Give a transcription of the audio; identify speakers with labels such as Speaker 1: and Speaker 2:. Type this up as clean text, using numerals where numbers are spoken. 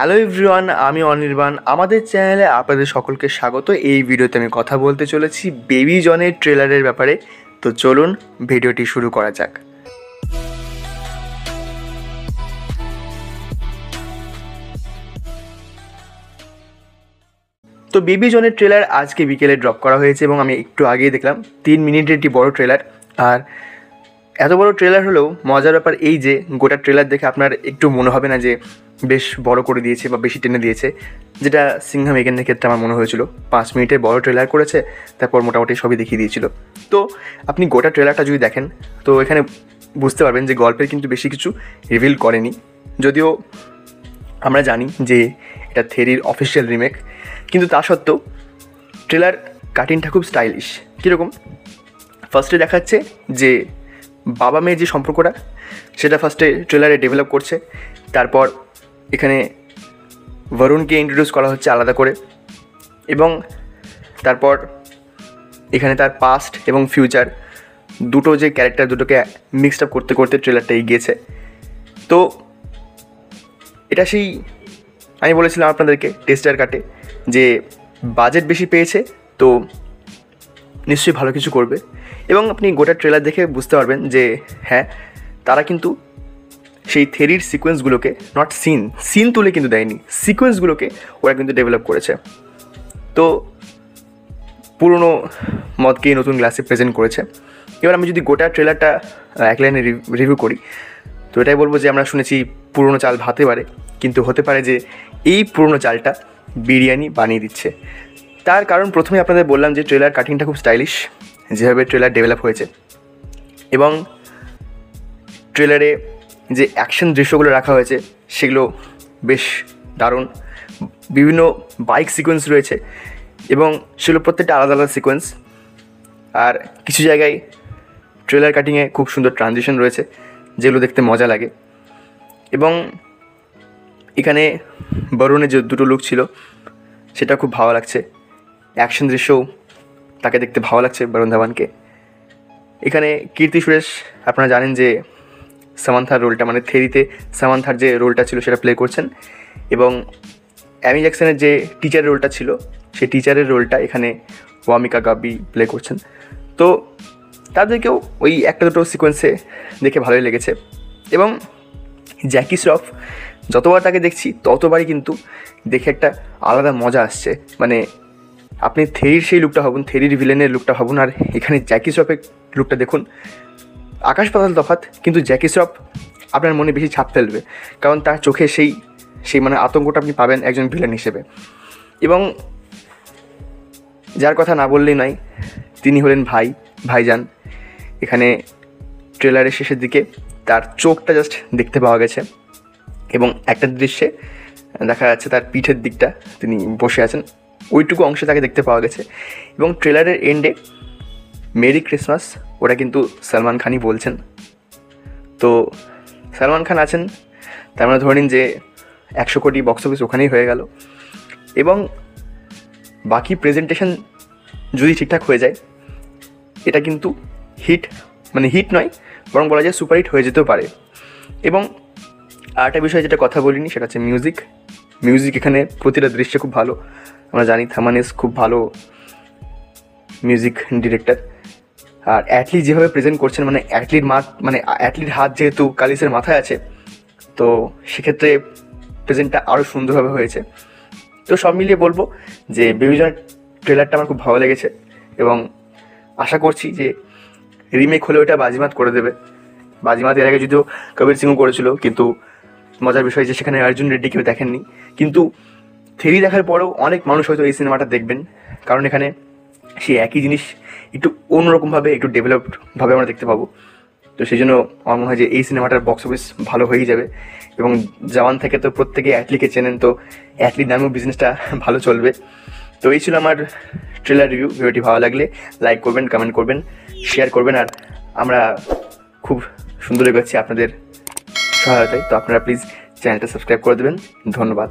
Speaker 1: Hello everyone, আমি অনির্বাণ। আমাদের চ্যানেলে আপনাদের সকলকে স্বাগত। এই ভিডিওতে আমি কথা বলতে চলেছি বেবি জনের ট্রেলারের ব্যাপারে। তো চলুন ভিডিওটি শুরু করা যাক। তো বেবি জনের ট্রেলার আজকে বিকেলে ড্রপ করা হয়েছে এবং আমি একটু আগেই দেখলাম 3 মিনিটের একটি বড় ট্রেলার। আর এত বড় ট্রেলার হলেও মজার ব্যাপার এই যে গোটা ট্রেলার দেখে আপনার একটু মনে হবে না যে বেশ বড় করে দিয়েছে বা বেশি টেনে দিয়েছে, যেটা সিংহাম এগেনের ক্ষেত্রে আমার মনে হয়েছিল। 5 মিনিটের বড় ট্রেলার করেছে, তারপর মোটামুটি সবই দেখিয়ে দিয়েছিল। তো আপনি গোটা ট্রেলারটা যদি দেখেন তো এখানে বুঝতে পারবেন যে গল্পের কিন্তু বেশি কিছু রিভিল করেনি, যদিও আমরা জানি যে এটা থেরির অফিসিয়াল রিমেক, কিন্তু তা সত্ত্বেও ট্রেলার কাটিংটা খুব স্টাইলিশ। কীরকম? ফার্স্টে দেখাচ্ছে যে বাবা মেয়ের যে সম্পর্কটা সেটা ফার্স্টে ট্রেলারে ডেভেলপ করছে। তারপর এখানে বরুণকে ইন্ট্রোডিউস করা হচ্ছে আলাদা করে, এবং তারপর এখানে তার পাস্ট এবং ফিউচার দুটো যে ক্যারেক্টার দুটোকে মিক্সড আপ করতে করতে ট্রেলারটা এগিয়েছে। তো এটা সেই আমি বলেছিলাম আপনাদেরকে টেস্টার কাটে যে বাজেট বেশি পেয়েছে তো নিশ্চয়ই ভালো কিছু করবে, এবং আপনি গোটা ট্রেলার দেখে বুঝতে পারবেন যে হ্যাঁ, তারা কিন্তু সেই থেরির সিকোয়েন্সগুলোকে নট সিন তুলে কিন্তু দেয়নি, সিকোয়েন্সগুলোকে ওরা কিন্তু ডেভেলপ করেছে। তো পুরনো মদকেই নতুন গ্লাসে প্রেজেন্ট করেছে। এবার আমি যদি গোটা ট্রেলারটা এক লাইনে রিভিউ করি তো এটাই বলবো যে আমরা শুনেছি পুরনো চাল ভাতে পারে, কিন্তু হতে পারে যে এই পুরনো চালটা বিরিয়ানি বানিয়ে দিচ্ছে। তার কারণ প্রথমে আপনাদের বললাম যে ট্রেলার কাটিংটা খুব স্টাইলিশ, যেভাবে ট্রেলার ডেভেলপ হয়েছে, এবং ট্রেলারে যে অ্যাকশন দৃশ্যগুলো রাখা হয়েছে সেগুলো বেশ দারুণ। বিভিন্ন বাইক সিকোয়েন্স রয়েছে এবং সেগুলো প্রত্যেকটা আলাদা আলাদা সিকোয়েন্স। আর কিছু জায়গায় ট্রেলার কাটিংয়ে খুব সুন্দর ট্রানজিশন রয়েছে যেগুলো দেখতে মজা লাগে। এবং এখানে বরুণের যে দুটো লুক ছিল সেটা খুব ভালো লাগছে। অ্যাকশন দৃশ্যও তাকে দেখতে ভালো লাগছে বরুণ ধাওয়ানকে। এখানে কীর্তি সুরেশ আপনারা জানেন যে সামান্থার রোলটা, মানে থেরিতে সামান্থার যে রোলটা ছিল সেটা প্লে করছেন, এবং অ্যামি জ্যাকসনের যে টিচারের রোলটা ছিল সেই টিচারের রোলটা এখানে ওয়ামিকা গাবি প্লে করছেন। তো তাদেরকেও ওই একটা দুটো সিকোয়েন্সে দেখে ভালোই লেগেছে। এবং জ্যাকি শ্রফ যতবার তাকে দেখছি ততবারই কিন্তু দেখে একটা আলাদা মজা আসছে। মানে আপনি থেরির সেই লুকটা ভাবুন, থেরির ভিলেনের লুকটা ভাবুন, আর এখানে জ্যাকি শ্রফের লুকটা দেখুন, আকাশ পাতাল তফাৎ। কিন্তু জ্যাকি শ্রফ আপনার মনে বেশি ছাপ ফেলবে, কারণ তার চোখে সেই মানে আতঙ্কটা আপনি পাবেন একজন ভিলেন হিসেবে। এবং যার কথা না বললেই নয়, তিনি হলেন ভাইজান। এখানে ট্রেলারের শেষের দিকে তার চোখটা জাস্ট দেখতে পাওয়া গেছে, এবং একটা দৃশ্যে দেখা যাচ্ছে তার পিঠের দিকটা তিনি বসে আছেন, ওইটুকু অংশে তাকে দেখতে পাওয়া গেছে। এবং ট্রেলারের এন্ডে মেরি ক্রিসমাস ওটা কিন্তু সলমান খানই বলছেন। তো সলমান খান আছেন, তার মানে ধরে নিন যে 100 কোটি বক্স অফিস ওখানেই হয়ে গেল। এবং বাকি প্রেজেন্টেশন যদি ঠিকঠাক হয়ে যায় এটা কিন্তু হিট নয়, বরং বলা যায় সুপারহিট হয়ে যেতেও পারে। এবং আরেকটা বিষয় যেটা কথা বলিনি সেটা হচ্ছে মিউজিক এখানে প্রতিটা দৃশ্যে খুব ভালো। আমরা জানি থামানেস খুব ভালো মিউজিক ডিরেক্টর, আর অ্যাটলি যেভাবে প্রেজেন্ট করছেন, মানে অ্যাটলির হাত যেহেতু কালিসের মাথায় আছে, তো সেক্ষেত্রে প্রেজেন্টটা আরও সুন্দরভাবে হয়েছে। তো সব মিলিয়ে বলবো যে বেবি জনের ট্রেলারটা আমার খুব ভালো লেগেছে, এবং আশা করছি যে রিমেক হলে ওটা বাজিমাত করে দেবে। বাজিমাত এর আগে যদিও কবির সিংও করেছিল, কিন্তু মজার বিষয় যে সেখানে অর্জুন রেড্ডি কেউ দেখেননি। কিন্তু থেরি দেখার পরেও অনেক মানুষ হয়তো এই সিনেমাটা দেখবেন, কারণ এখানে সেই একই জিনিস একটু অন্যরকমভাবে, একটু ডেভেলপডভাবে আমরা দেখতে পাবো। তো সেই জন্য আমার মনে হয় যে এই সিনেমাটার বক্স অফিস ভালো হয়েই যাবে। এবং জওয়ান থেকে তো প্রত্যেকে অ্যাটলিকে চেনেন, তো অ্যাটলির নামেও বিজনেসটা ভালো চলবে। তো এই ছিল আমার ট্রেলার রিভিউ। ভিডিওটি ভালো লাগলে লাইক করবেন, কমেন্ট করবেন, শেয়ার করবেন, আর আমরা খুব সুন্দর এগোচ্ছি আপনাদের সহায়তায়। তো আপনারা প্লিজ চ্যানেলটা সাবস্ক্রাইব করে দেবেন। ধন্যবাদ।